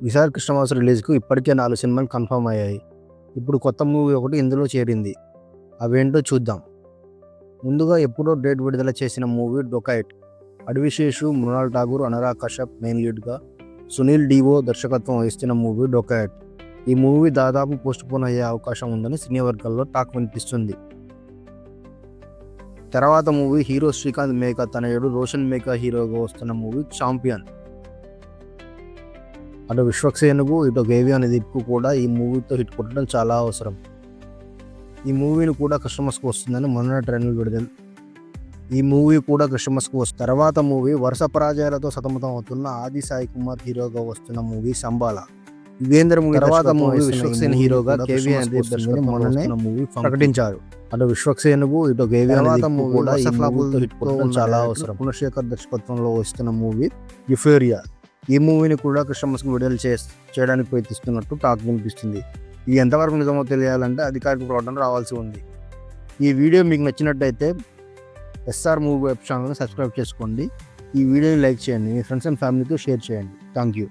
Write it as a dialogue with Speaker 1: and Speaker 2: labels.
Speaker 1: విశాల్ కృష్ణవాసు రిలీజ్కు ఇప్పటికే 4 సినిమాలు కన్ఫర్మ్ అయ్యాయి. ఇప్పుడు కొత్త మూవీ ఒకటి ఇందులో చేరింది. అవేంటో చూద్దాం. ముందుగా ఎప్పుడో డేట్ విడుదల చేసిన మూవీ డొకైట్. అడవిశేషు, మృణాల్ ఠాగూర్, అనురాగ్ కశ్యప్ మెయిన్ లీడ్గా, సునీల్ డివో దర్శకత్వం వహిస్తున్న మూవీ డొకైట్. ఈ మూవీ దాదాపు పోస్ట్ పోన్ అయ్యే అవకాశం ఉందని సినీ వర్గాల్లో టాక్ వినిపిస్తుంది. తర్వాత మూవీ హీరో శ్రీకాంత్ మేకా తనయుడు రోషన్ మేకా హీరోగా వస్తున్న మూవీ ఛాంపియన్. అటు విశ్వక్సేన్కు ఇటు గేవి అనే దీప్కు కూడా ఈ మూవీతో హిట్ కొట్టడం చాలా అవసరం. ఈ మూవీని కూడా క్రిస్మస్కు వస్తుందని మొన్న ట్రైలర్ విడుదల. ఈ మూవీ కూడా క్రిస్మస్కు వస్తుంది. తర్వాత మూవీ వరుస పరాజయాలతో సతమతం అవుతున్న ఆది సాయి కుమార్ హీరోగా వస్తున్న మూవీ సంబాల. యుగేంద్ర మూవీ తర్వాత మూవీ విశ్వక్సేన్ హీరోగా కేవీ అనే దీప్ మొన్ననే మూవీ ప్రకటించారు. అటు విశ్వక్సేన్కు ఇటు గేవి అనే దీప్కు కూడా ఈ మూవీతో హిట్ కొట్టడం చాలా అవసరం. గుణశేఖర్ దర్శకత్వంలో వస్తున్న మూవీ యుఫోరియా. ఈ మూవీని కూడా క్రిస్మస్కు విడుదల చేయడానికి ప్రయత్నిస్తున్నట్టు టాక్ వినిపిస్తుంది. ఇది ఎంతవరకు నిజమో తెలియాలంటే అధికారిక ప్రకటన రావాల్సి ఉంది. ఈ వీడియో మీకు నచ్చినట్టయితే ఎస్ఆర్ మూవీ వెబ్ ఛానల్ని సబ్స్క్రైబ్ చేసుకోండి. ఈ వీడియోని లైక్ చేయండి, మీ ఫ్రెండ్స్ అండ్ ఫ్యామిలీతో షేర్ చేయండి. Thank you.